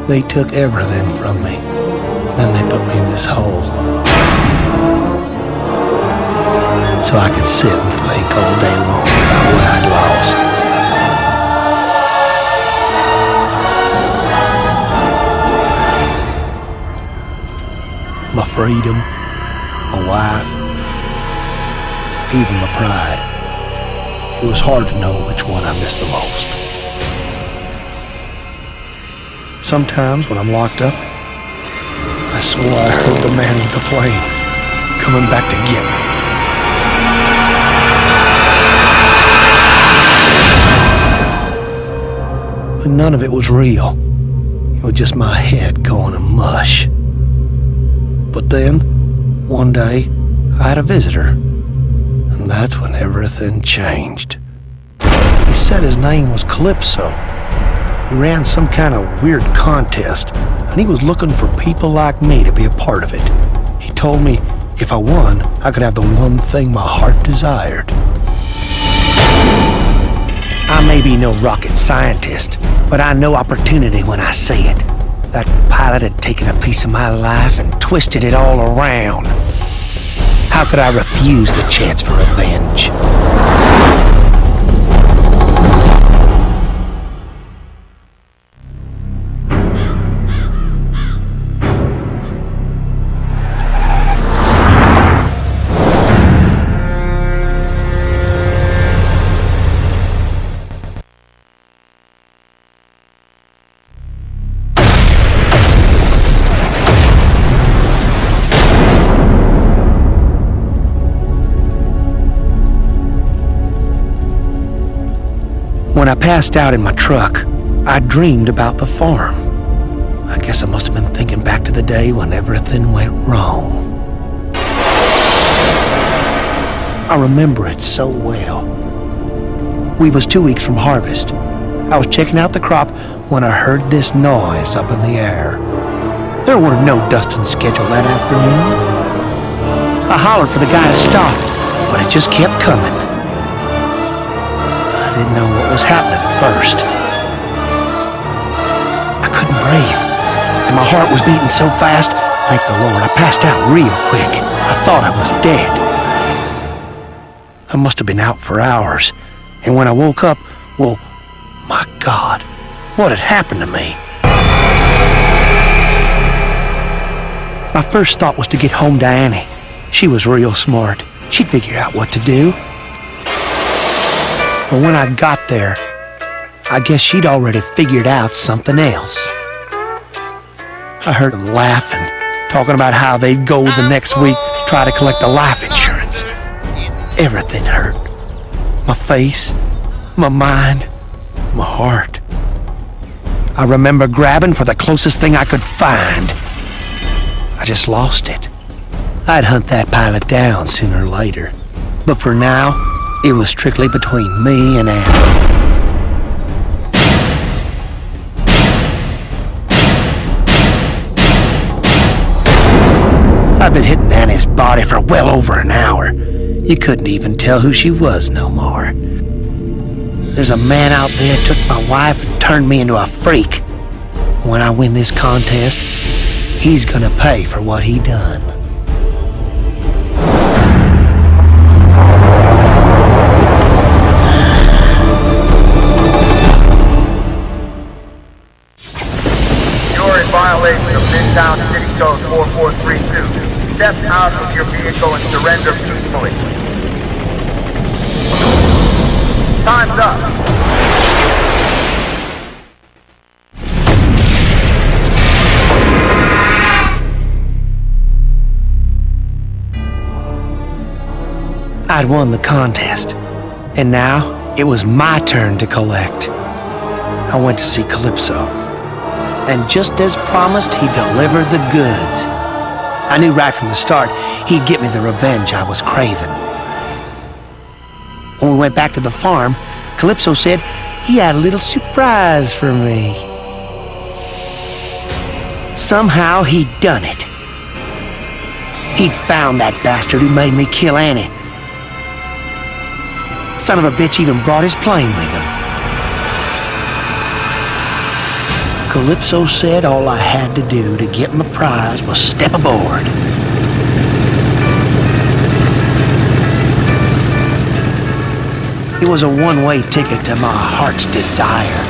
They took everything from me. Then they put me in this hole. So I could sit and think all day long about what I'd lost. My freedom, my wife, even my pride. It was hard to know which one I missed the most. Sometimes when I'm locked up, I swore I heard the man with the plane coming back to get me. But none of it was real. It was just my head going to mush. But then, one day, I had a visitor. And that's when everything changed. He said his name was Calypso. He ran some kind of weird contest, and he was looking for people like me to be a part of it. He told me if I won, I could have the one thing my heart desired. I may be no rocket scientist, but I know opportunity when I see it. That pilot had taken a piece of my life and twisted it all around. How could I refuse the chance for revenge? When I passed out in my truck, I dreamed about the farm. I guess I must have been thinking back to the day when everything went wrong. I remember it so well. We was 2 weeks from harvest. I was checking out the crop when I heard this noise up in the air. There were no dusting schedule that afternoon. I hollered for the guy to stop, but it just kept coming. I didn't know what was happening at first. I couldn't breathe, and my heart was beating so fast, thank the Lord, I passed out real quick. I thought I was dead. I must have been out for hours, and when I woke up, well, my God, what had happened to me? My first thought was to get home to Annie. She was real smart. She'd figure out what to do. But when I got there, I guess she'd already figured out something else. I heard them laughing, talking about how they'd go the next week, try to collect the life insurance. Everything hurt. My face, my mind, my heart. I remember grabbing for the closest thing I could find. I just lost it. I'd hunt that pilot down sooner or later. But for now, it was strictly between me and Annie. I've been hitting Annie's body for well over an hour. You couldn't even tell who she was no more. There's a man out there took my wife and turned me into a freak. When I win this contest, he's gonna pay for what he done. You're in violation of Midtown City Code 4432. Step out of your vehicle and surrender peacefully. Time's up. I'd won the contest, and now it was my turn to collect. I went to see Calypso, and just as promised, he delivered the goods. I knew right from the start he'd get me the revenge I was craving. When we went back to the farm, Calypso said he had a little surprise for me. Somehow he'd done it. He'd found that bastard who made me kill Annie. Son of a bitch even brought his plane with him. Calypso said all I had to do to get my prize was step aboard. It was a one-way ticket to my heart's desire.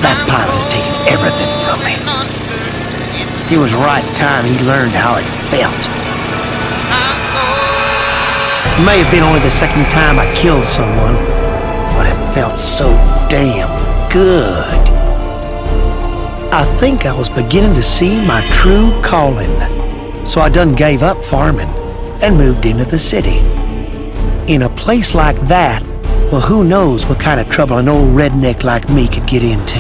That pilot had taken everything from me. It was right time he learned how it felt. It may have been only the second time I killed someone, but it felt so damn good. I think I was beginning to see my true calling, so I done gave up farming and moved into the city. In a place like that, well, who knows what kind of trouble an old redneck like me could get into.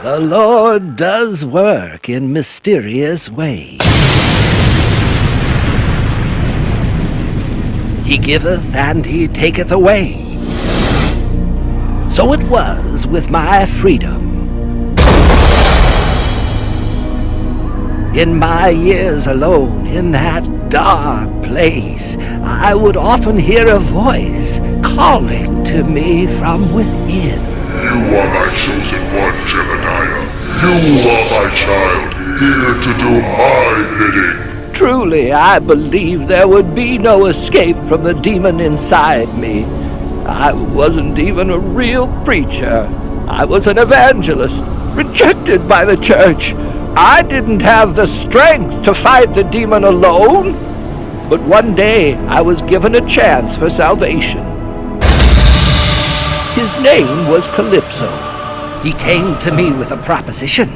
The Lord does work in mysterious ways. He giveth and he taketh away. So it was with my freedom. In my years alone in that dark place, I would often hear a voice calling to me from within. You are my chosen one, Jebediah. You are my child, here to do my bidding. Truly, I believed there would be no escape from the demon inside me. I wasn't even a real preacher. I was an evangelist, rejected by the church. I didn't have the strength to fight the demon alone. But one day, I was given a chance for salvation. His name was Calypso. He came to me with a proposition.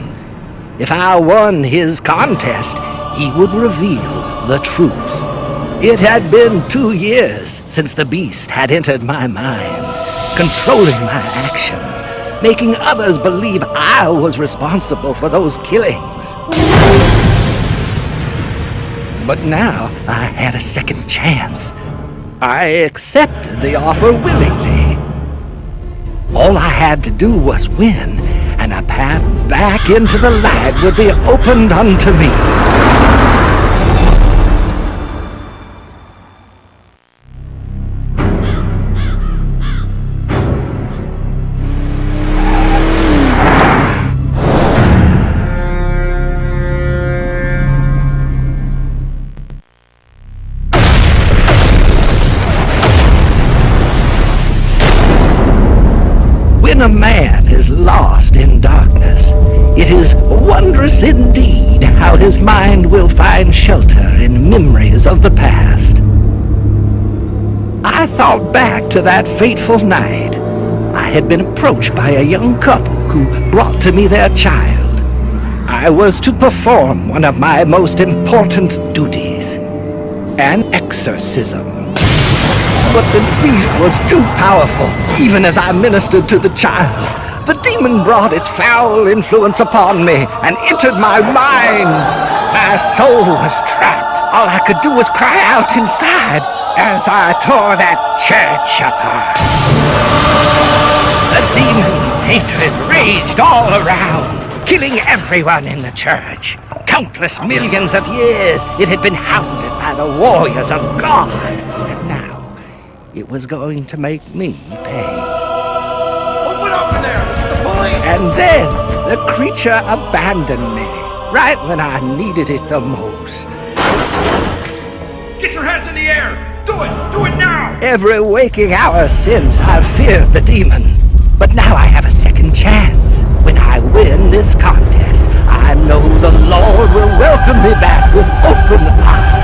If I won his contest, he would reveal the truth. It had been 2 years since the beast had entered my mind, controlling my actions, making others believe I was responsible for those killings. But now I had a second chance. I accepted the offer willingly. All I had to do was win, and a path back into the light would be opened unto me. When a man is lost in darkness, it is wondrous indeed how his mind will find shelter in memories of the past. I thought back to that fateful night. I had been approached by a young couple who brought to me their child. I was to perform one of my most important duties, an exorcism. But the beast was too powerful, even as I ministered to the child. The demon brought its foul influence upon me and entered my mind. My soul was trapped. All I could do was cry out inside as I tore that church apart. The demon's hatred raged all around, killing everyone in the church. Countless millions of years it had been hounded by the warriors of God. And now, it was going to make me pay. Open up in there! This is the police! And then the creature abandoned me, right when I needed it the most. Get your hands in the air! Do it! Do it now! Every waking hour since, I've feared the demon. But now I have a second chance. When I win this contest, I know the Lord will welcome me back with open arms.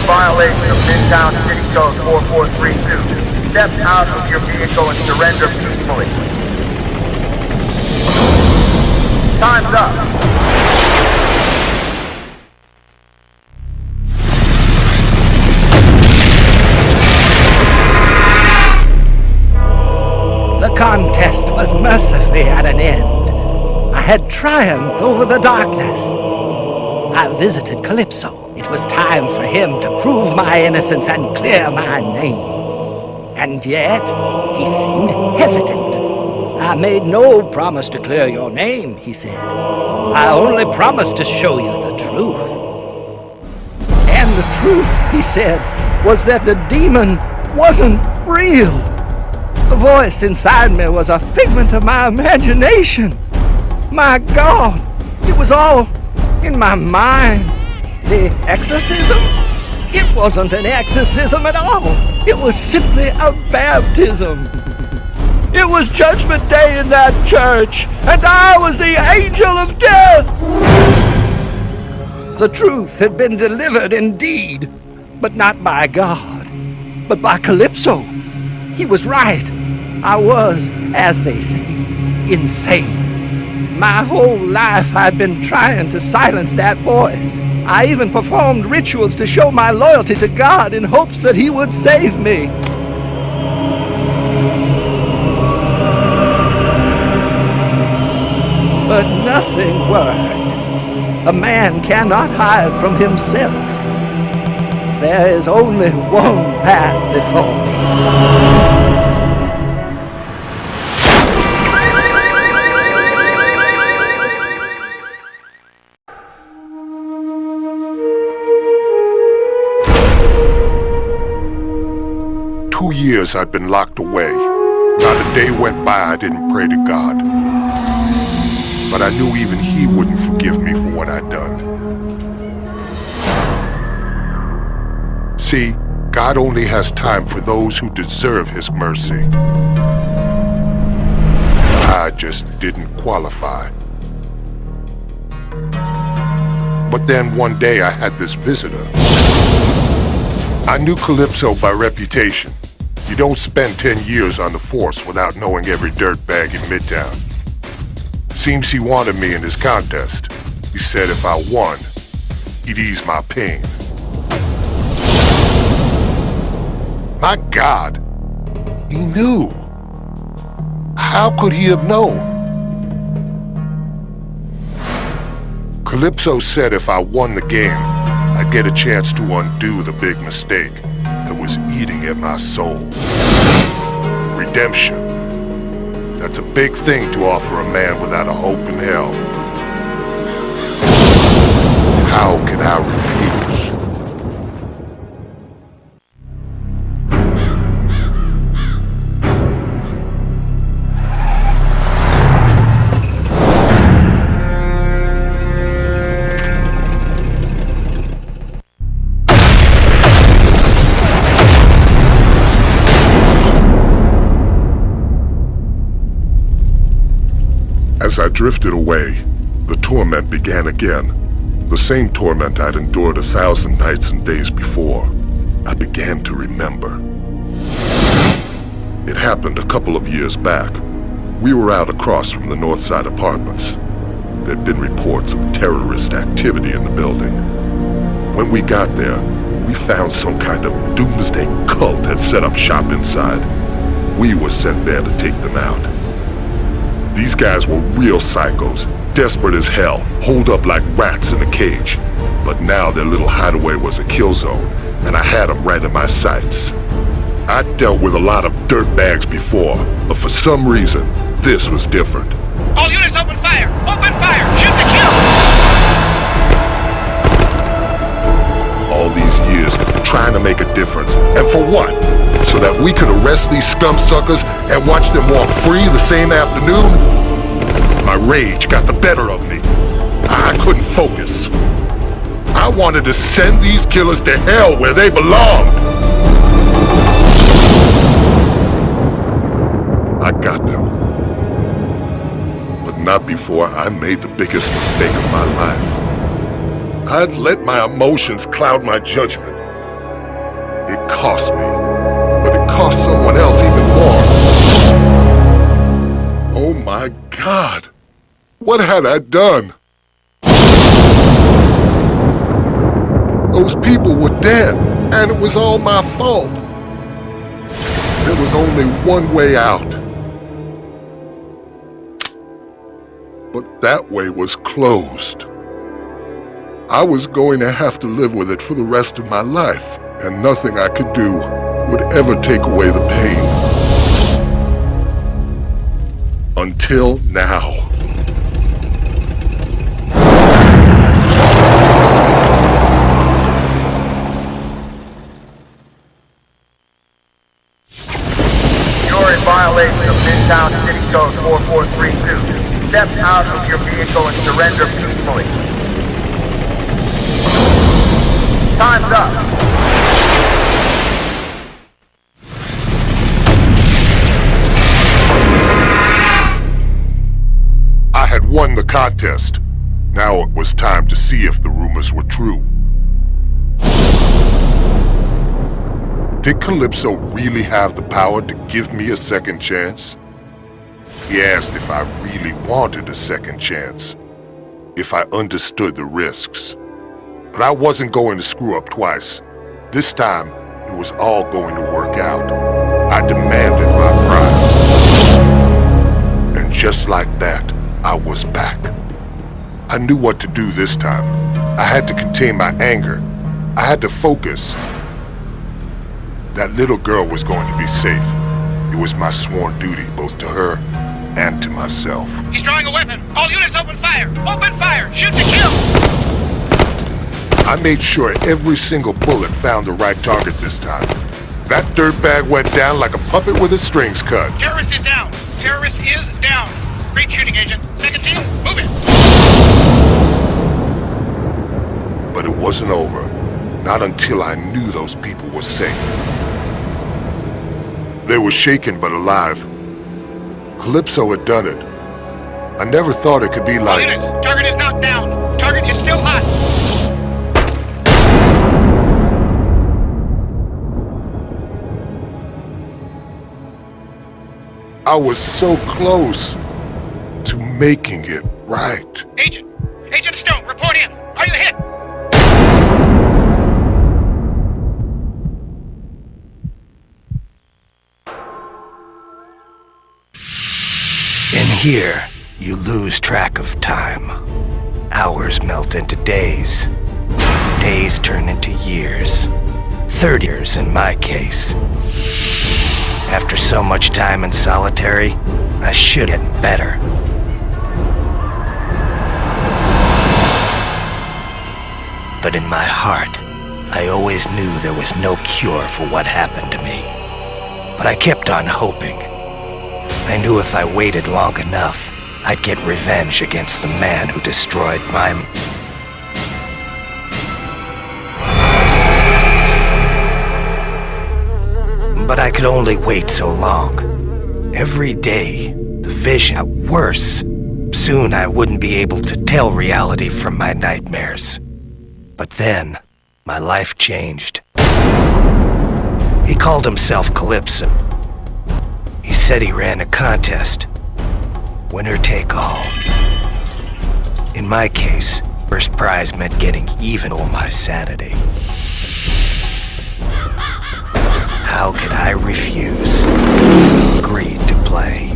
Violation of Midtown City Code 4432. Step out of your vehicle and surrender peacefully. Time's up. The contest was mercifully at an end. I had triumphed over the darkness. I visited Calypso. It was time for him to prove my innocence and clear my name. And yet, he seemed hesitant. I made no promise to clear your name, he said. I only promised to show you the truth. And the truth, he said, was that the demon wasn't real. The voice inside me was a figment of my imagination. My God, it was all in my mind. The exorcism? It wasn't an exorcism at all. It was simply a baptism. It was Judgment Day in that church, and I was the angel of death. The truth had been delivered indeed, but not by God, but by Calypso. He was right. I was, as they say, insane. My whole life I'd been trying to silence that voice. I even performed rituals to show my loyalty to God in hopes that He would save me. But nothing worked. A man cannot hide from himself. There is only one path before me. 2 years I'd been locked away. Not a day went by I didn't pray to God. But I knew even He wouldn't forgive me for what I'd done. See, God only has time for those who deserve His mercy. I just didn't qualify. But then one day I had this visitor. I knew Calypso by reputation. You don't spend 10 years on the force without knowing every dirtbag in Midtown. Seems he wanted me in his contest. He said if I won, he'd ease my pain. My God, he knew. How could he have known? Calypso said if I won the game, I'd get a chance to undo the big mistake that was eating at my soul. Redemption. That's a big thing to offer a man without a hope in hell. How can I refuse? As I drifted away, the torment began again. The same torment I'd endured 1,000 nights and days before. I began to remember. It happened a couple of years back. We were out across from the Northside Apartments. There'd been reports of terrorist activity in the building. When we got there, we found some kind of doomsday cult had set up shop inside. We were sent there to take them out. These guys were real psychos, desperate as hell, holed up like rats in a cage. But now their little hideaway was a kill zone, and I had them right in my sights. I'd dealt with a lot of dirtbags before, but for some reason, this was different. All units open fire! Open fire! Shoot to kill! All these years trying to make a difference, and for what? So that we could arrest these scum suckers and watch them walk free the same afternoon? My rage got the better of me. I couldn't focus. I wanted to send these killers to hell where they belonged. I got them. But not before I made the biggest mistake of my life. I'd let my emotions cloud my judgment. It cost me. But it cost someone else even more. Oh my God! What had I done? Those people were dead, and it was all my fault. There was only one way out. But that way was closed. I was going to have to live with it for the rest of my life, and nothing I could do would ever take away the pain. Until now. You're in violation of Midtown City Code 4432. Step out of your vehicle and surrender peacefully. Time's up. I had won the contest. Now it was time to see if the rumors were true. Did Calypso really have the power to give me a second chance? He asked if I really wanted a second chance, if I understood the risks. But I wasn't going to screw up twice. This time, it was all going to work out. I demanded my prize. And just like that, I was back. I knew what to do this time. I had to contain my anger. I had to focus. That little girl was going to be safe. It was my sworn duty, both to her and to myself. He's drawing a weapon. All units open fire. Open fire. Shoot to kill. I made sure every single bullet found the right target this time. That dirtbag went down like a puppet with his strings cut. Terrorist is down. Terrorist is down. Great shooting, Agent. Second team, move it. But it wasn't over. Not until I knew those people were safe. They were shaken but alive. Calypso had done it. I never thought it could be All like... units, target is not down. Target is still hot. I was so close to making it right. Agent Stone, report in. Are you hit? In here, you lose track of time. Hours melt into days. Days turn into years. 30 years in my case. After so much time in solitary, I should get better. But in my heart, I always knew there was no cure for what happened to me. But I kept on hoping. I knew if I waited long enough, I'd get revenge against the man who destroyed my... But I could only wait so long. Every day, the vision got worse. Soon I wouldn't be able to tell reality from my nightmares. But then, my life changed. He called himself Calypso. He said he ran a contest. Winner take all. In my case, first prize meant getting even on my sanity. How could I refuse? Agreed to play.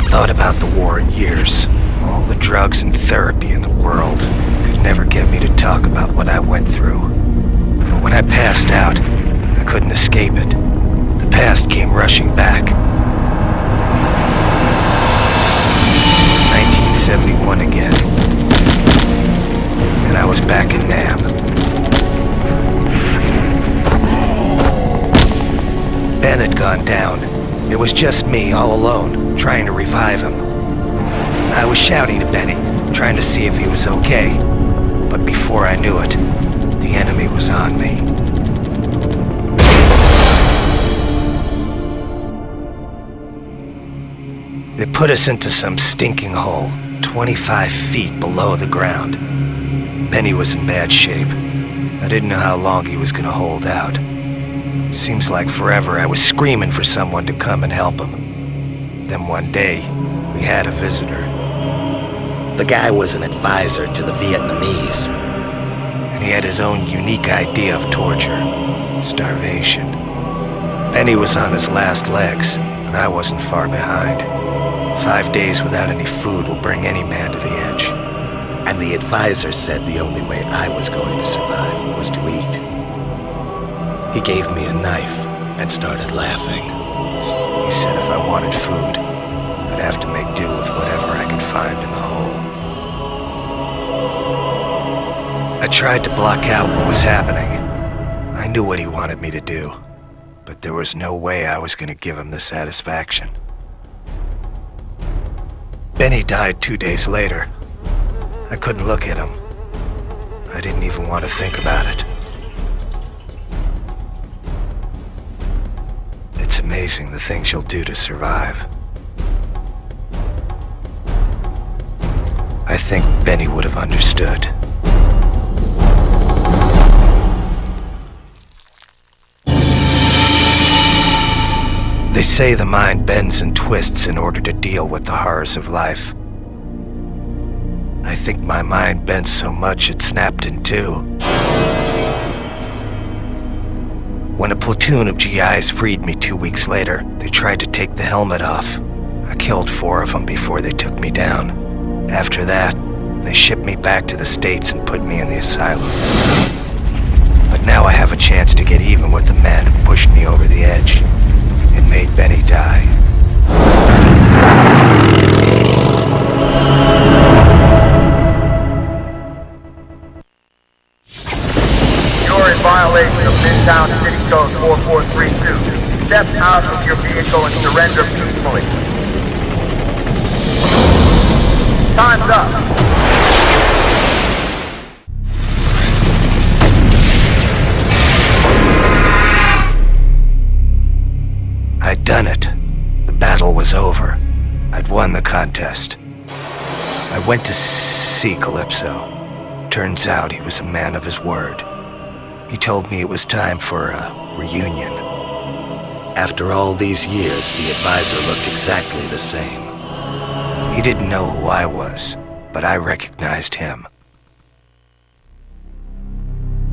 Thought about the war in years. All the drugs and therapy in the world could never get me to talk about what I went through. But when I passed out, I couldn't escape it. The past came rushing back. It was 1971 again. And I was back in Nam. Ben had gone down. It was just me, all alone, trying to revive him. I was shouting to Benny, trying to see if he was okay. But before I knew it, the enemy was on me. They put us into some stinking hole, 25 feet below the ground. Benny was in bad shape. I didn't know how long he was gonna hold out. Seems like forever I was screaming for someone to come and help him. Then one day, we had a visitor. The guy was an advisor to the Vietnamese, and he had his own unique idea of torture, starvation. Benny was on his last legs, and I wasn't far behind. 5 days without any food will bring any man to the edge. And the advisor said the only way I was going to survive was to eat. He gave me a knife and started laughing. He said if I wanted food, I'd have to make do with whatever I could find in the hole. I tried to block out what was happening. I knew what he wanted me to do, but there was no way I was going to give him the satisfaction. Benny died 2 days later. I couldn't look at him. I didn't even want to think about it. It's amazing the things you'll do to survive. I think Benny would have understood. They say the mind bends and twists in order to deal with the horrors of life. I think my mind bent so much it snapped in two. When a platoon of GIs freed me 2 weeks later, they tried to take the helmet off. I killed 4 of them before they took me down. After that, they shipped me back to the States and put me in the asylum. But now I have a chance to get even with the man who pushed me over the edge and made Benny die. You're in violation of Midtown City Code 4432. Step out of your vehicle and surrender peacefully. Time's up. I'd done it. The battle was over. I'd won the contest. I went to see Calypso. Turns out he was a man of his word. He told me it was time for a reunion. After all these years, the advisor looked exactly the same. He didn't know who I was, but I recognized him.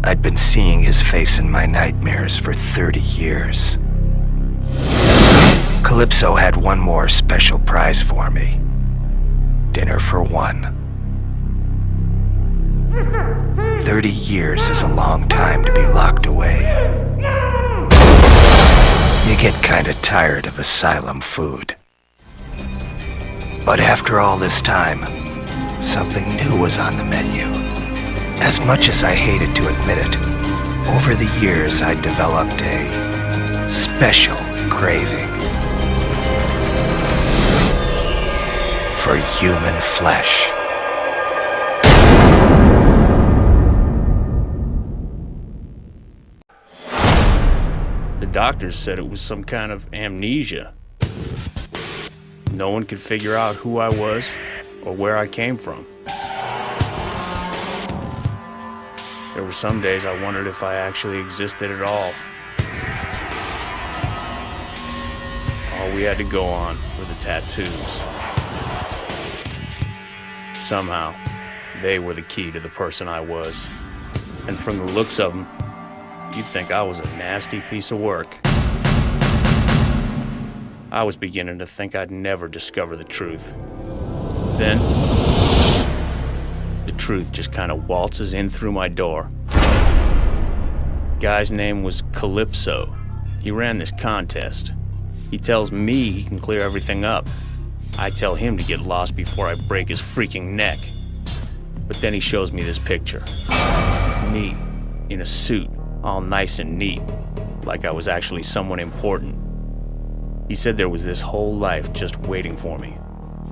I'd been seeing his face in my nightmares for 30 years. Calypso had one more special prize for me. Dinner for one. 30 years is a long time to be locked away. You get kinda tired of asylum food. But after all this time, something new was on the menu. As much as I hated to admit it, over the years I developed a special craving for human flesh. The doctors said it was some kind of amnesia. No one could figure out who I was or where I came from. There were some days I wondered if I actually existed at all. All we had to go on were the tattoos. Somehow, they were the key to the person I was. And from the looks of them, you'd think I was a nasty piece of work. I was beginning to think I'd never discover the truth. Then, the truth just kind of waltzes in through my door. Guy's name was Calypso. He ran this contest. He tells me he can clear everything up. I tell him to get lost before I break his freaking neck. But then he shows me this picture. Me, in a suit, all nice and neat, like I was actually someone important. He said there was this whole life just waiting for me.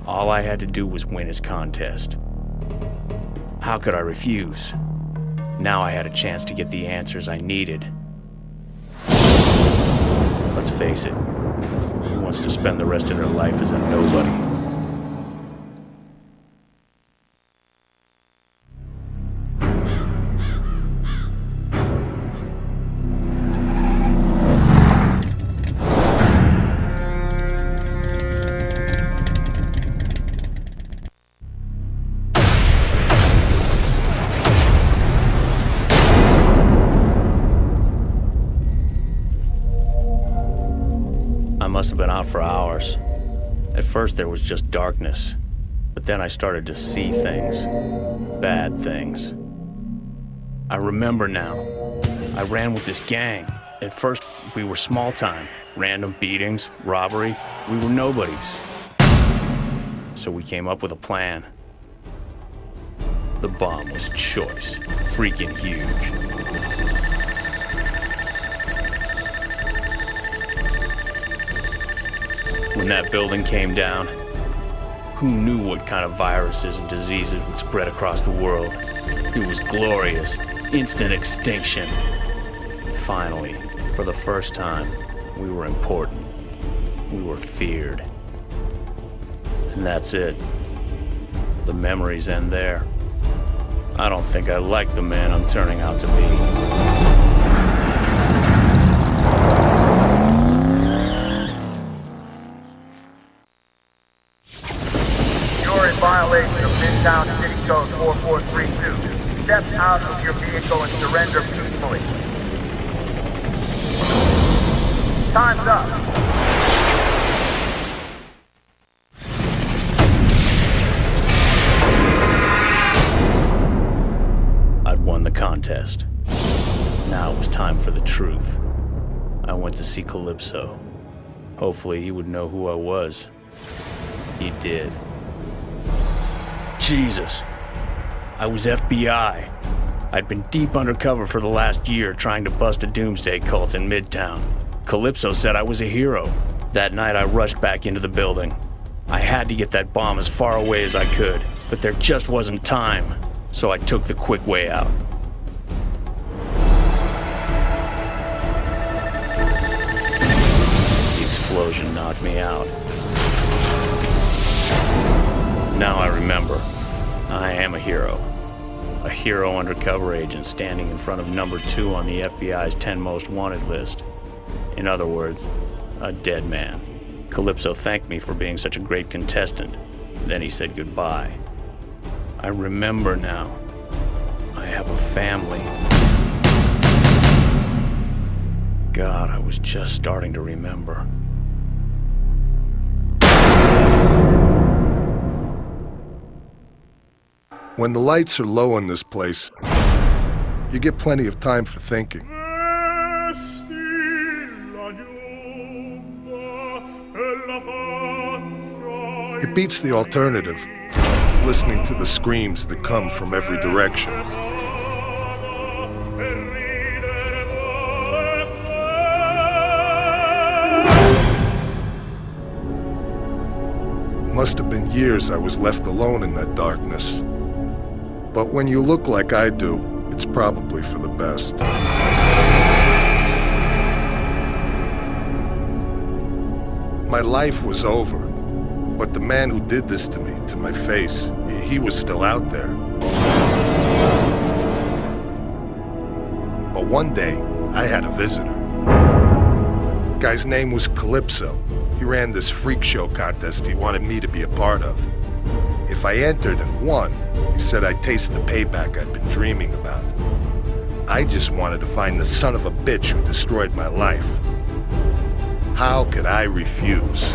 All I had to do was win his contest. How could I refuse? Now I had a chance to get the answers I needed. Let's face it, who wants to spend the rest of their life as a nobody? been out for hours. At first there was just darkness, but then I started to see things. Bad things. I remember now. I ran with this gang. At first, we were small time. Random beatings, robbery. We were nobodies. So we came up with a plan. The bomb was choice. Freaking huge. When that building came down, who knew what kind of viruses and diseases would spread across the world? It was glorious. Instant extinction. Finally, for the first time, we were important. We were feared. And that's it. The memories end there. I don't think I like the man I'm turning out to be. You're in violation of Midtown City Code 4432. Step out of your vehicle and surrender peacefully. Time's up. I'd won the contest. Now it was time for the truth. I went to see Calypso. Hopefully he would know who I was. He did. Jesus. I was FBI. I'd been deep undercover for the last year trying to bust a doomsday cult in Midtown. Calypso said I was a hero. That night I rushed back into the building. I had to get that bomb as far away as I could, but there just wasn't time, so I took the quick way out. The explosion knocked me out. Now I remember. I am a hero. A hero undercover agent standing in front of number 2 on the FBI's 10 most wanted list. In other words, a dead man. Calypso thanked me for being such a great contestant. Then he said goodbye. I remember now. I have a family. God, I was just starting to remember. When the lights are low in this place, you get plenty of time for thinking. It beats the alternative, listening to the screams that come from every direction. Must have been years I was left alone in that darkness. But when you look like I do, it's probably for the best. My life was over, but the man who did this to me, to my face, he was still out there. But one day, I had a visitor. Guy's name was Calypso. He ran this freak show contest he wanted me to be a part of. If I entered and won, he said I'd taste the payback I'd been dreaming about. I just wanted to find the son of a bitch who destroyed my life. How could I refuse?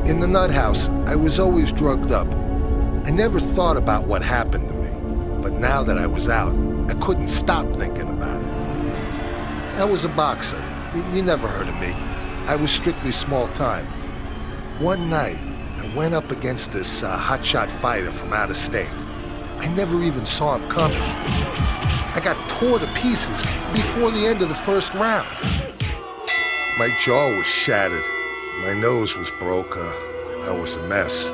In the nut house, I was always drugged up. I never thought about what happened to me, but now that I was out, I couldn't stop thinking about it. I was a boxer. You never heard of me. I was strictly small time. One night, I went up against this hotshot fighter from out of state. I never even saw him coming. I got tore to pieces before the end of the first round. My jaw was shattered. My nose was broke. I was a mess.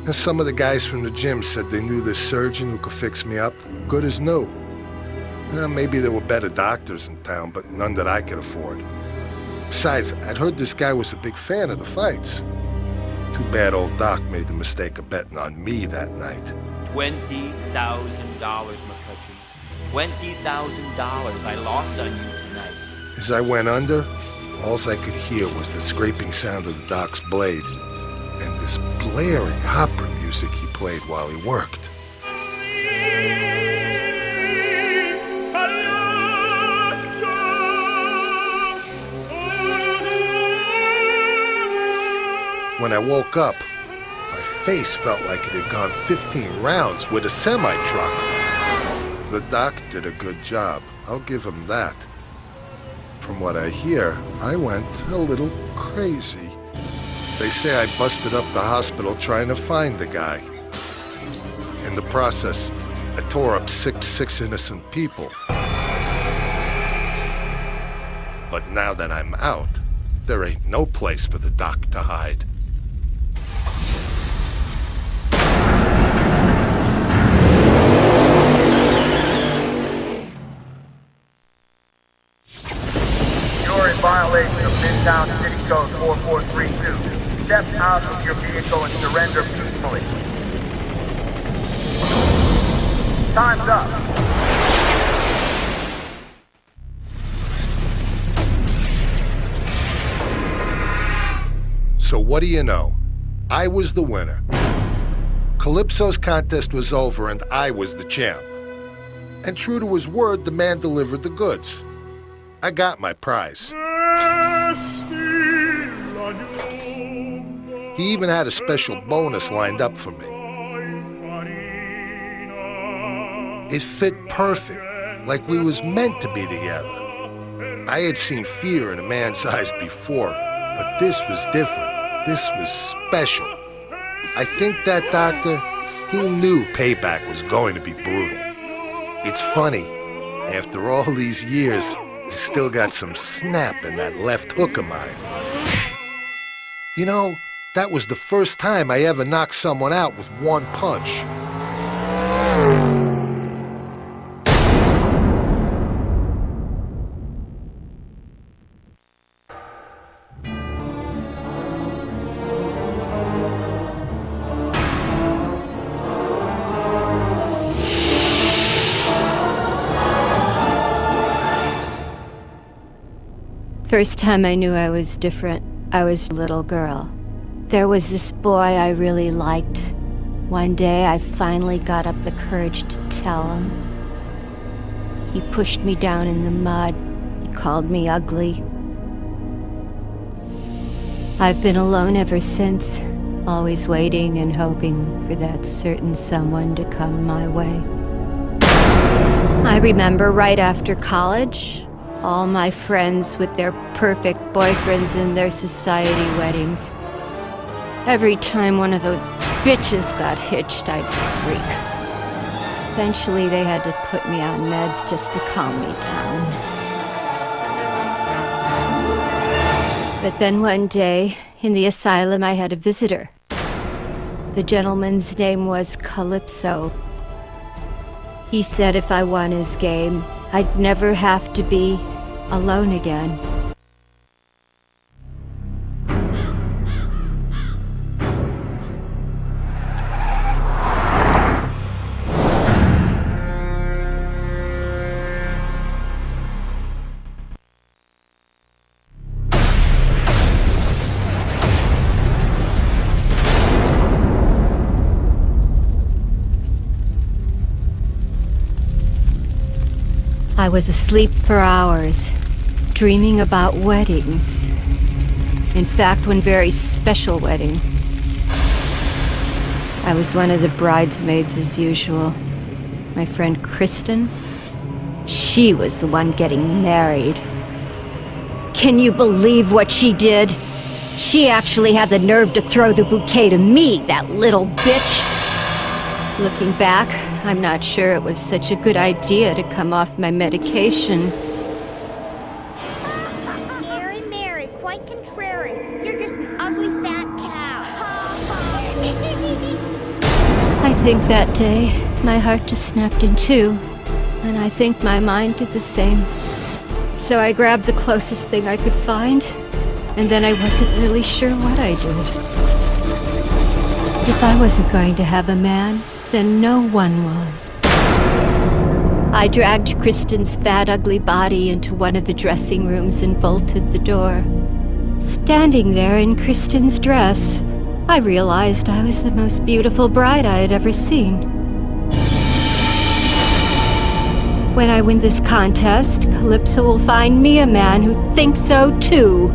And some of the guys from the gym said they knew this surgeon who could fix me up, good as new. Maybe there were better doctors in town, but none that I could afford. Besides, I'd heard this guy was a big fan of the fights. Too bad old Doc made the mistake of betting on me that night. $20,000, McCutcheon. $20,000 I lost on you tonight. As I went under, all I could hear was the scraping sound of the Doc's blade and this blaring opera music he played while he worked. When I woke up, my face felt like it had gone 15 rounds with a semi-truck. The Doc did a good job, I'll give him that. From what I hear, I went a little crazy. They say I busted up the hospital trying to find the guy. In the process, I tore up six innocent people. But now that I'm out, there ain't no place for the Doc to hide. You're in violation of Midtown City Code 4432. Step out of your vehicle and surrender peacefully. Time's up. So what do you know? I was the winner. Calypso's contest was over and I was the champ. And true to his word, the man delivered the goods. I got my prize. He even had a special bonus lined up for me. It fit perfect, like we was meant to be together. I had seen fear in a man's eyes before, but this was different. This was special. I think that doctor, he knew payback was going to be brutal. It's funny, after all these years, I still got some snap in that left hook of mine. You know, that was the first time I ever knocked someone out with one punch. First time I knew I was different, I was a little girl. There was this boy I really liked. One day I finally got up the courage to tell him. He pushed me down in the mud. He called me ugly. I've been alone ever since, always waiting and hoping for that certain someone to come my way. I remember right after college, all my friends with their perfect boyfriends and their society weddings. Every time one of those bitches got hitched, I'd freak. Eventually, they had to put me on meds just to calm me down. But then one day, in the asylum, I had a visitor. The gentleman's name was Calypso. He said if I won his game, I'd never have to be alone again. I was asleep for hours, dreaming about weddings. In fact, one very special wedding. I was one of the bridesmaids as usual. My friend Kristen, she was the one getting married. Can you believe what she did? She actually had the nerve to throw the bouquet to me, that little bitch. Looking back, I'm not sure it was such a good idea to come off my medication. Mary, Mary, quite contrary. You're just an ugly fat cow. I think that day, my heart just snapped in two, and I think my mind did the same. So I grabbed the closest thing I could find, and then I wasn't really sure what I did. If I wasn't going to have a man, then no one was. I dragged Kristen's fat, ugly body into one of the dressing rooms and bolted the door. Standing there in Kristen's dress, I realized I was the most beautiful bride I had ever seen. When I win this contest, Calypso will find me a man who thinks so too.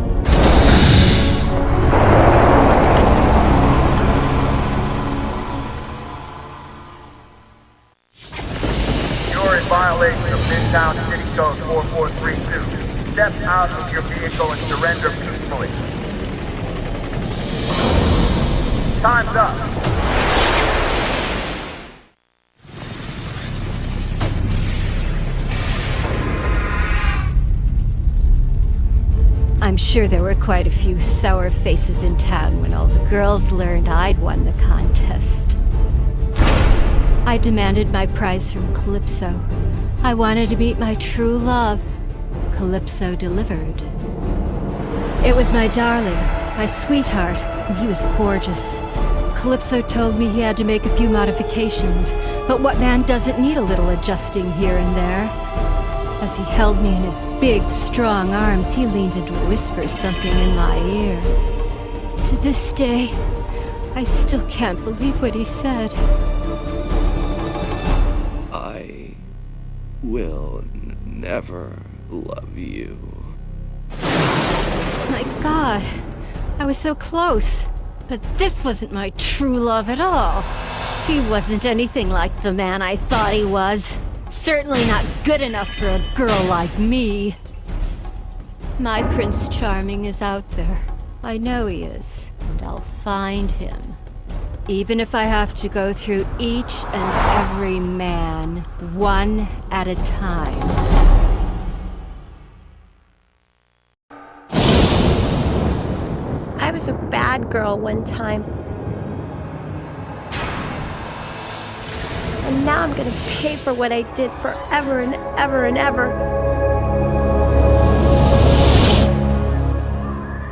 You're in violation of Midtown City Code 4432. Step out of your vehicle and surrender peacefully. Time's up. I'm sure there were quite a few sour faces in town when all the girls learned I'd won the contest. I demanded my prize from Calypso. I wanted to meet my true love. Calypso delivered. It was my darling, my sweetheart, and he was gorgeous. Calypso told me he had to make a few modifications, but what man doesn't need a little adjusting here and there? As he held me in his big, strong arms, he leaned in to whisper something in my ear. To this day, I still can't believe what he said. I will never love you. My God, I was so close. But this wasn't my true love at all. He wasn't anything like the man I thought he was. Certainly not good enough for a girl like me. My Prince Charming is out there. I know he is, and I'll find him. Even if I have to go through each and every man, one at a time. I was a bad girl one time. And now I'm gonna pay for what I did forever and ever and ever.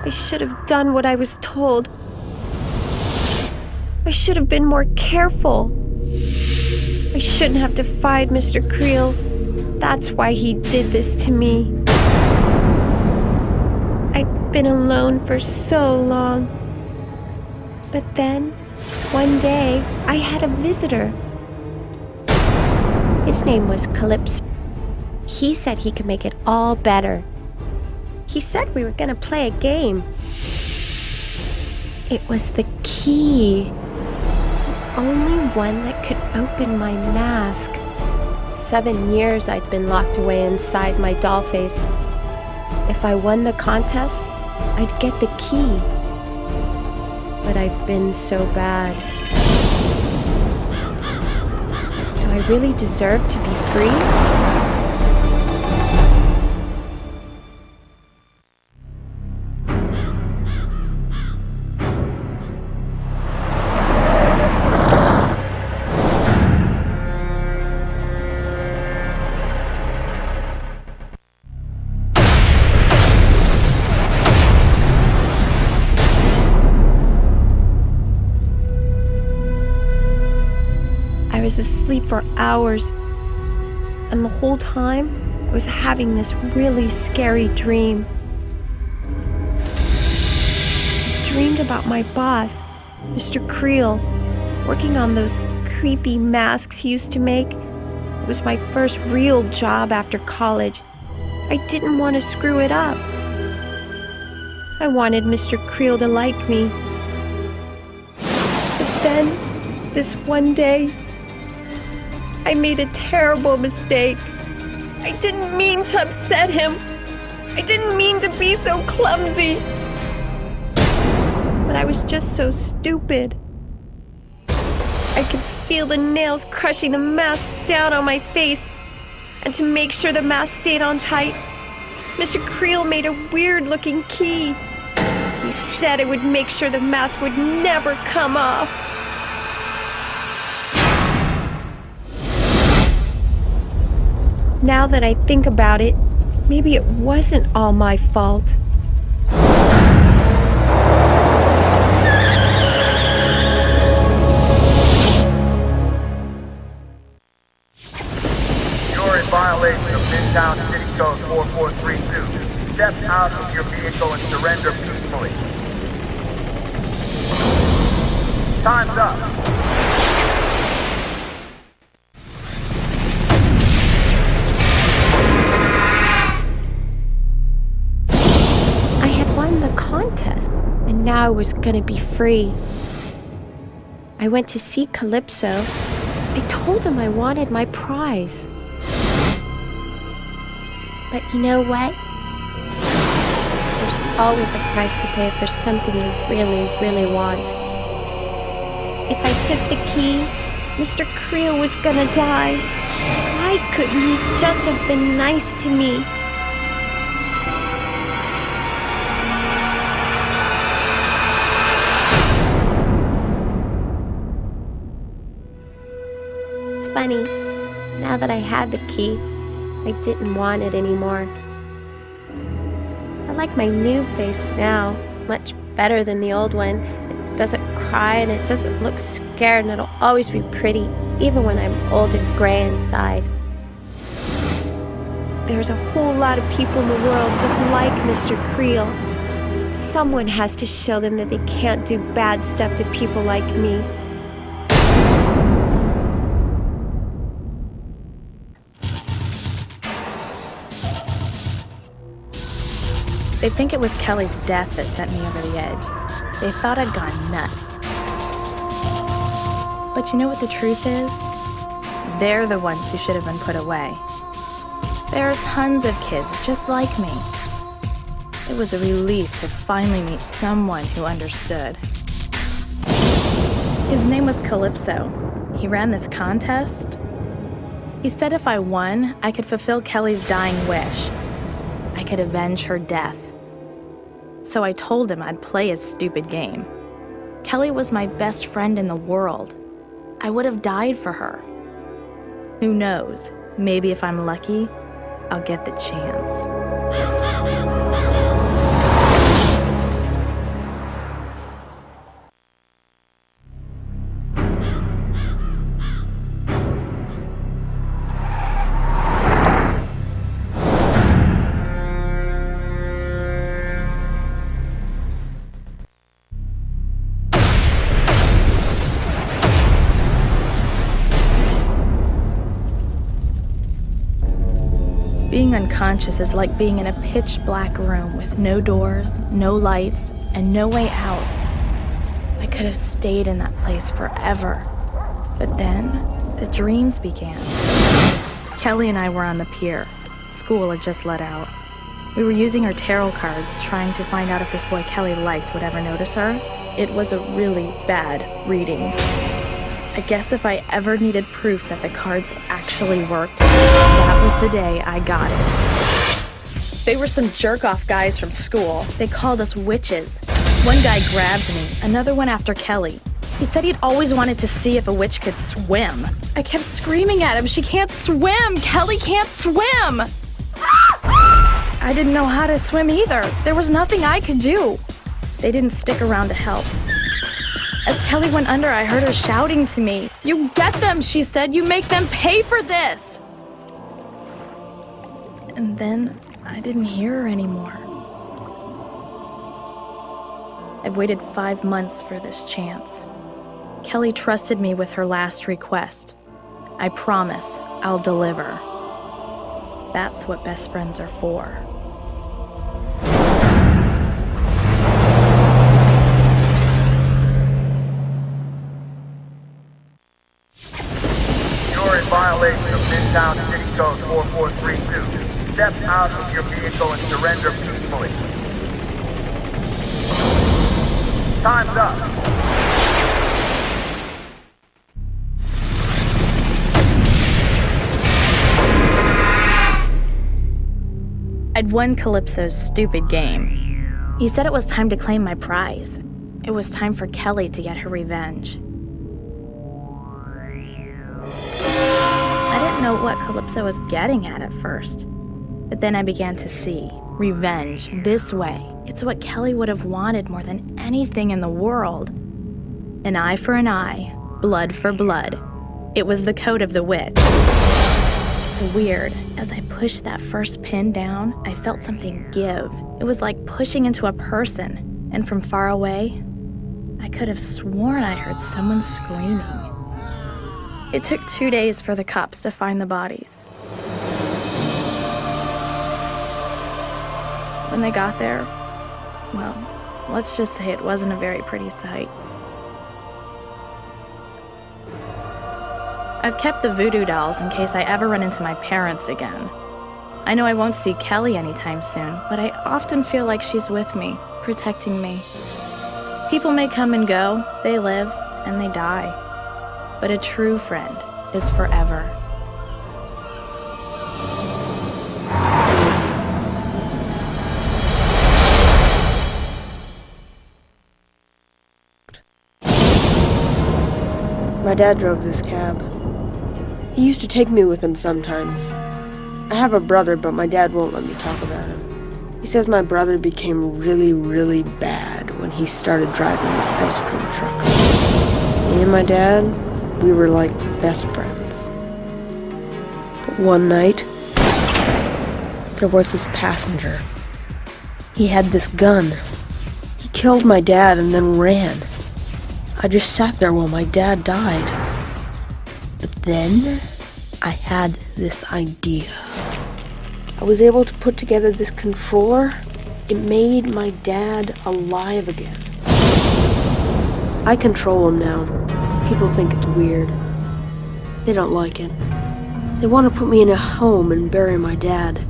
I should have done what I was told. I should have been more careful. I shouldn't have defied Mr. Creel. That's why he did this to me. I've been alone for so long. But then, one day, I had a visitor. His name was Calypso. He said he could make it all better. He said we were gonna play a game. It was the key. The only one that could open my mask. 7 years I'd been locked away inside my doll face. If I won the contest, I'd get the key. But I've been so bad. Do I really deserve to be free? I was asleep for hours, and the whole time I was having this really scary dream. I dreamed about my boss, Mr. Creel, working on those creepy masks he used to make. It was my first real job after college. I didn't want to screw it up. I wanted Mr. Creel to like me. But then, this one day, I made a terrible mistake. I didn't mean to upset him. I didn't mean to be so clumsy. But I was just so stupid. I could feel the nails crushing the mask down on my face. And to make sure the mask stayed on tight, Mr. Creel made a weird-looking key. He said it would make sure the mask would never come off. Now that I think about it, maybe it wasn't all my fault. violation of Midtown City Code 4432. Step out of your vehicle and surrender peacefully. Time's up. I had won the contest, and now I was gonna be free. I went to see Calypso. I told him I wanted my prize. But you know what? There's always a price to pay for something you really, really want. If I took the key, Mr. Creel was gonna die. Why couldn't he just have been nice to me? It's funny, now that I had the key, I didn't want it anymore. I like my new face now much better than the old one. It doesn't cry and it doesn't look scared, and it'll always be pretty, even when I'm old and gray inside. There's a whole lot of people in the world just like Mr. Creel. Someone has to show them that they can't do bad stuff to people like me. They think it was Kelly's death that sent me over the edge. They thought I'd gone nuts. But you know what the truth is? They're the ones who should have been put away. There are tons of kids just like me. It was a relief to finally meet someone who understood. His name was Calypso. He ran this contest. He said if I won, I could fulfill Kelly's dying wish. I could avenge her death. So I told him I'd play his stupid game. Kelly was my best friend in the world. I would have died for her. Who knows? Maybe if I'm lucky, I'll get the chance. Being unconscious is like being in a pitch-black room with no doors, no lights, and no way out. I could have stayed in that place forever. But then, the dreams began. Kelly and I were on the pier. School had just let out. We were using our tarot cards, trying to find out if this boy Kelly liked would ever notice her. It was a really bad reading. I guess if I ever needed proof that the cards actually worked, that was the day I got it. They were some jerk-off guys from school. They called us witches. One guy grabbed me, another one after Kelly. He said he'd always wanted to see if a witch could swim. I kept screaming at him, "She can't swim! Kelly can't swim!" I didn't know how to swim either. There was nothing I could do. They didn't stick around to help. As Kelly went under, I heard her shouting to me. "You get them," she said. "You make them pay for this." And then I didn't hear her anymore. I've waited 5 months for this chance. Kelly trusted me with her last request. I promise I'll deliver. That's what best friends are for. You're in violation of Midtown City Code 4432. Step out of your vehicle and surrender peacefully. Time's up. I'd won Calypso's stupid game. He said it was time to claim my prize. It was time for Kelly to get her revenge. I didn't know what Calypso was getting at first. But then I began to see. Revenge, this way. It's what Kelly would have wanted more than anything in the world. An eye for an eye, blood for blood. It was the code of the witch. It's weird. As I pushed that first pin down, I felt something give. It was like pushing into a person, and from far away, I could have sworn I heard someone screaming. It took 2 days for the cops to find the bodies. When they got there, well, let's just say it wasn't a very pretty sight. I've kept the voodoo dolls in case I ever run into my parents again. I know I won't see Kelly anytime soon, but I often feel like she's with me, protecting me. People may come and go, they live, and they die. But a true friend is forever. My dad drove this cab. He used to take me with him sometimes. I have a brother, but my dad won't let me talk about him. He says my brother became really, really bad when he started driving this ice cream truck. Me and my dad, we were like best friends. But one night, there was this passenger. He had this gun. He killed my dad and then ran. I just sat there while my dad died. But then, I had this idea. I was able to put together this controller. It made my dad alive again. I control him now. People think it's weird. They don't like it. They want to put me in a home and bury my dad.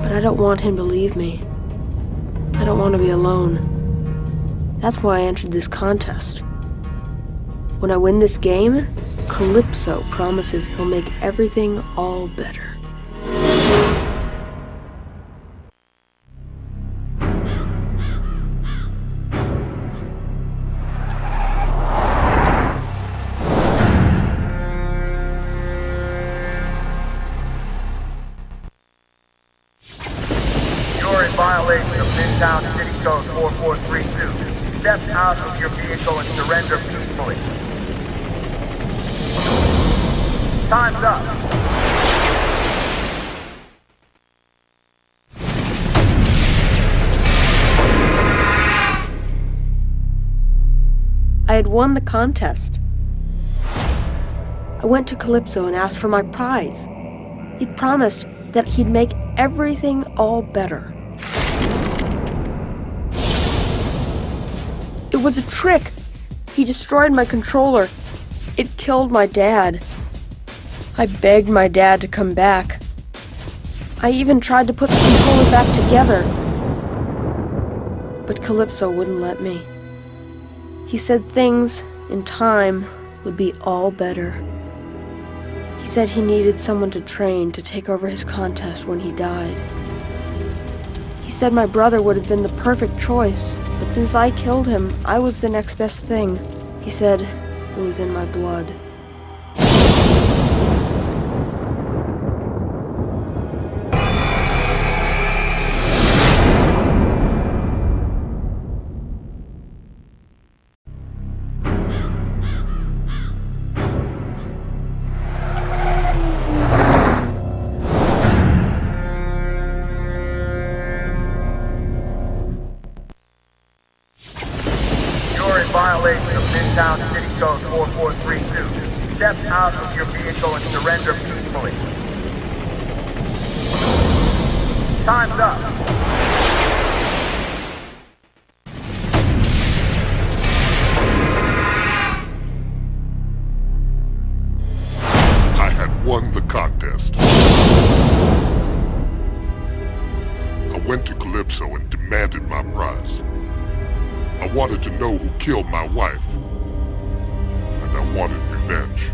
But I don't want him to leave me. I don't want to be alone. That's why I entered this contest. When I win this game, Calypso promises he'll make everything all better. You're in violation of Midtown City Code 4432. Step out of your vehicle and surrender peacefully. Time's up. I had won the contest. I went to Calypso and asked for my prize. He promised that he'd make everything all better. It was a trick. He destroyed my controller. It killed my dad. I begged my dad to come back. I even tried to put the controller back together. But Calypso wouldn't let me. He said things, in time, would be all better. He said he needed someone to train to take over his contest when he died. He said my brother would have been the perfect choice, but since I killed him, I was the next best thing. He said it was in my blood. Violation of Midtown City Code 4432. Step out of your vehicle and surrender peacefully. Time's up. I had won the contest. I went to Calypso and demanded my prize. I wanted to know who killed my wife, and I wanted revenge.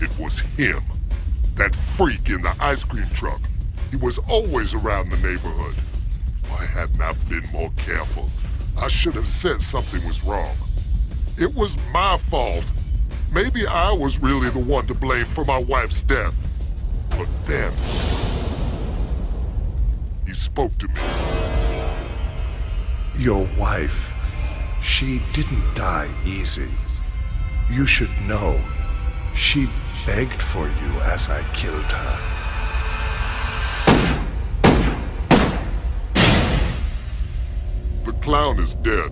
It was him, that freak in the ice cream truck. He was always around the neighborhood. If I had not been more careful, I should have said something was wrong. It was my fault. Maybe I was really the one to blame for my wife's death. But then, he spoke to me. Your wife, she didn't die easy. You should know, she begged for you as I killed her. The clown is dead,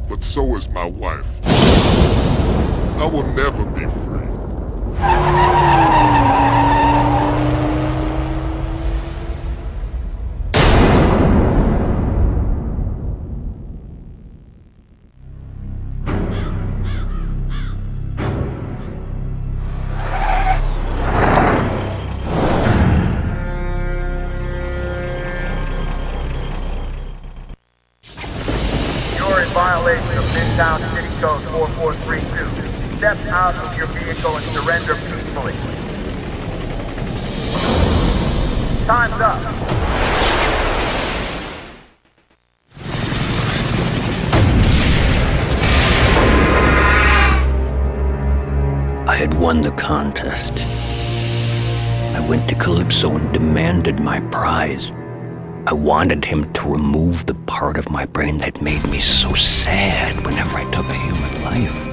but so is my wife. I will never be free. You're in violation of Midtown City Code 4432. Step out of your vehicle and surrender peacefully. Time's up. I had won the contest. I went to Calypso and demanded my prize. I wanted him to remove the part of my brain that made me so sad whenever I took a human life.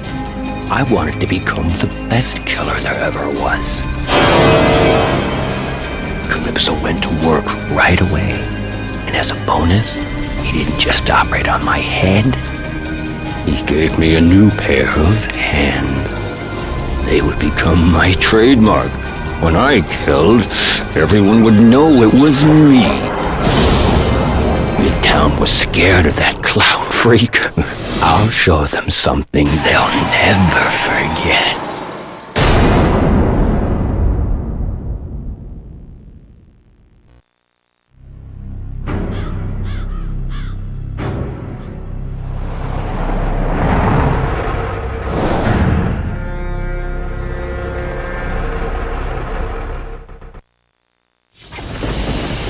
I wanted to become the best killer there ever was. Calypso went to work right away, and as a bonus, he didn't just operate on my head. He gave me a new pair of hands. They would become my trademark. When I killed, everyone would know it was me. Midtown was scared of that clown freak. I'll show them something they'll never forget.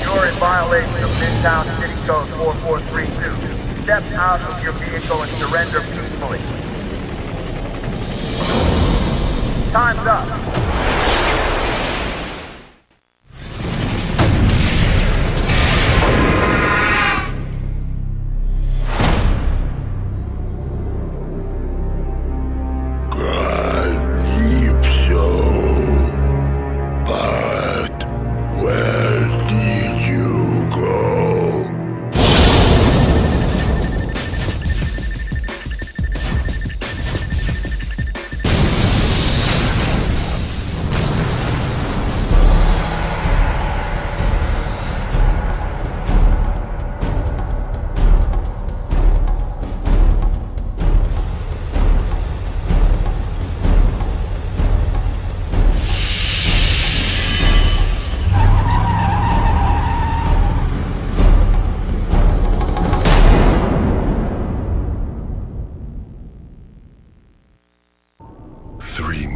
You're in violation of Midtown City Code 4432. Step out of your vehicle and surrender peacefully. Time's up. But where did you go?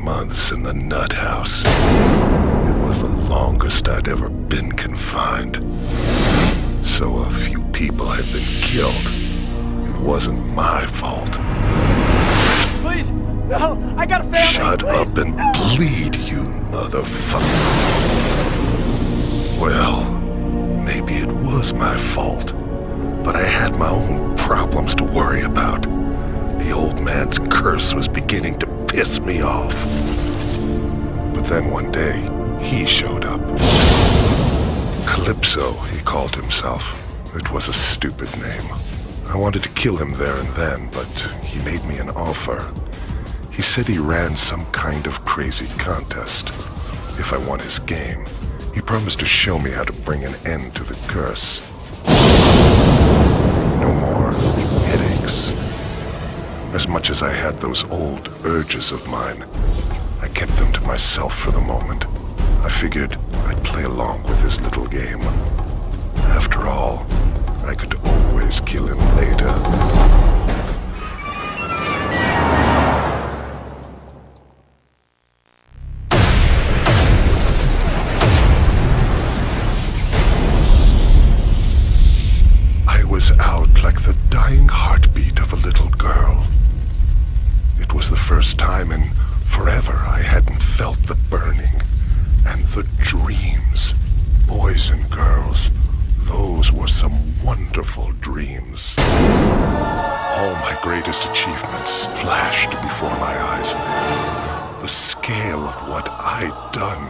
Months in the nut house. It was the longest I'd ever been confined. So a few people had been killed. It wasn't my fault. Please, no, I got a family. Shut please. up and bleed, you motherfucker. Well, maybe it was my fault, but I had my own problems to worry about. The old man's curse was beginning to piss me off. But then one day, he showed up. Calypso, he called himself. It was a stupid name. I wanted to kill him there and then, but he made me an offer. He said he ran some kind of crazy contest. If I won his game, he promised to show me how to bring an end to the curse. No more headaches. As much as I had those old urges of mine, I kept them to myself for the moment. I figured I'd play along with his little game. After all, I could always kill him later. I was out like the dying heartbeat of a little girl. It was the first time in forever I hadn't felt the burning and the dreams. Boys and girls, those were some wonderful dreams. All my greatest achievements flashed before my eyes. The scale of what I'd done,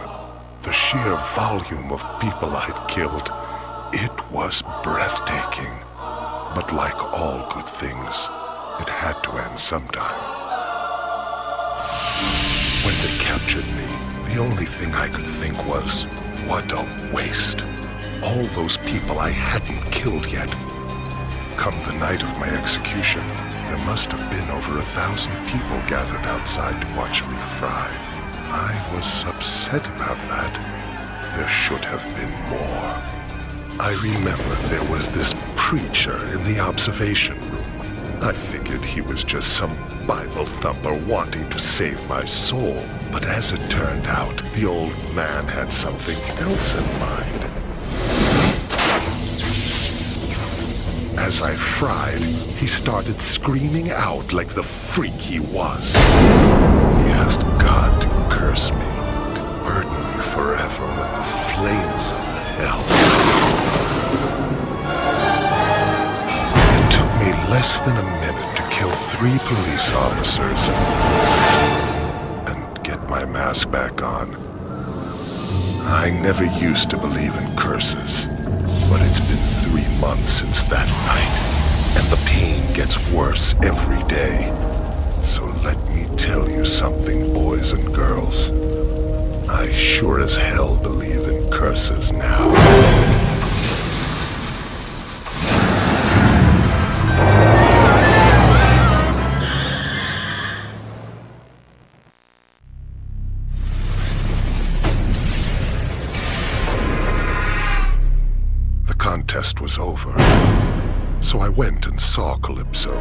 the sheer volume of people I'd killed, it was breathtaking. But like all good things, it had to end sometime. When they captured me, the only thing I could think was, what a waste. All those people I hadn't killed yet. Come the night of my execution, there must have been over 1,000 people gathered outside to watch me fry. I was upset about that. There should have been more. I remember there was this preacher in the observation room. I figured he was just some Bible thumper wanting to save my soul. But as it turned out, the old man had something else in mind. As I fried, he started screaming out like the freak he was. He asked God to curse me, to burden me forever with the flames of hell. It took me less than a minute to kill 3 police officers and get my mask back on. I never used to believe in curses, but it's been 3 months since that night, and the pain gets worse every day. So let me tell you something, boys and girls. I sure as hell believe in curses now. Was over, so I went and saw Calypso.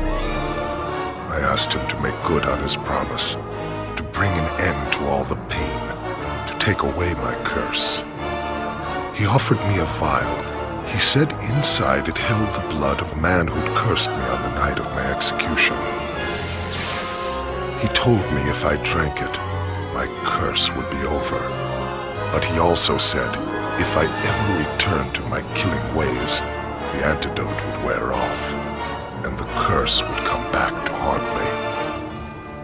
I asked him to make good on his promise, to bring an end to all the pain, to take away my curse. He offered me a vial. He said inside it held the blood of a man who'd cursed me on the night of my execution. He told me if I drank it, my curse would be over. But he also said, if I ever returned to my killing ways, the antidote would wear off, and the curse would come back to haunt me.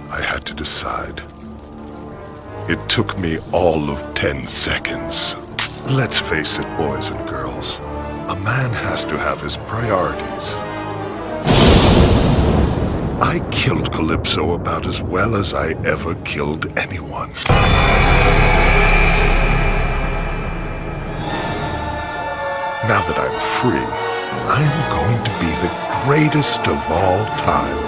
I had to decide. It took me all of 10 seconds. Let's face it, boys and girls, a man has to have his priorities. I killed Calypso about as well as I ever killed anyone. Now that I'm free, I'm going to be the greatest of all time.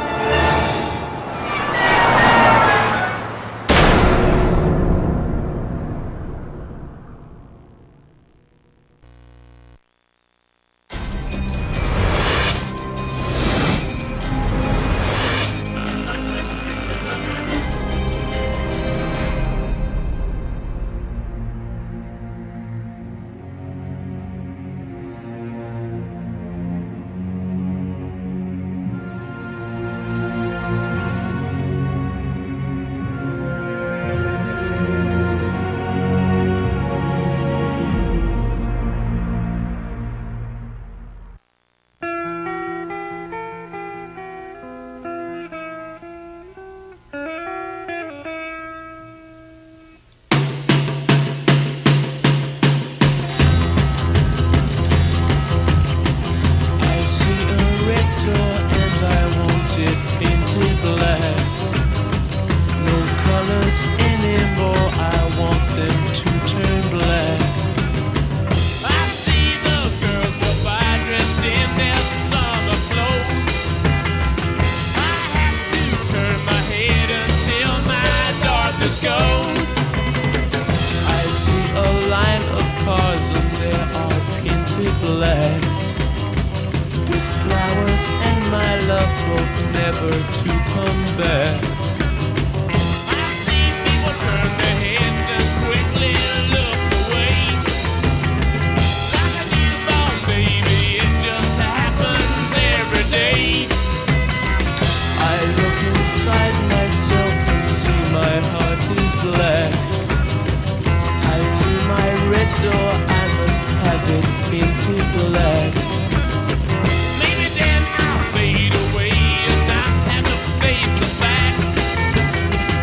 Face the facts.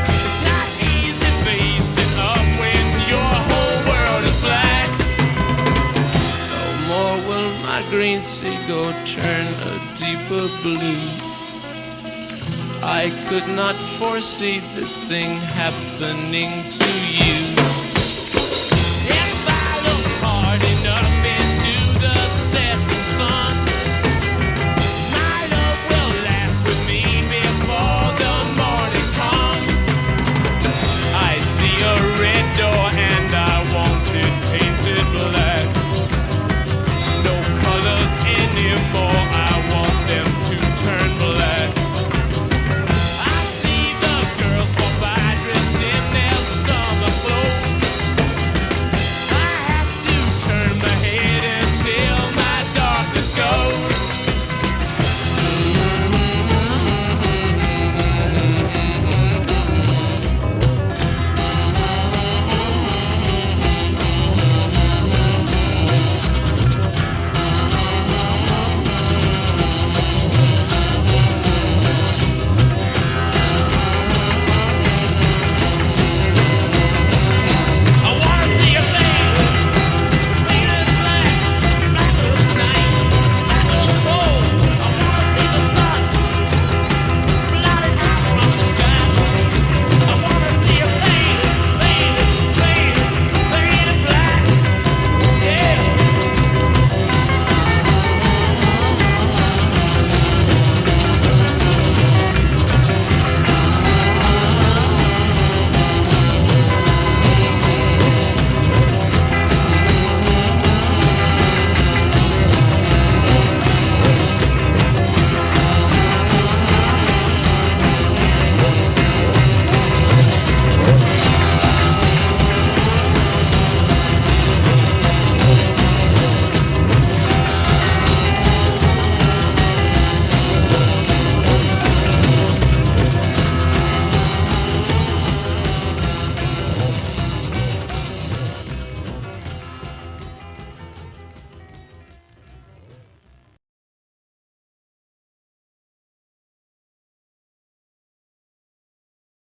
It's not easy my green seagull turn a deeper blue. I could not foresee this thing happening to you.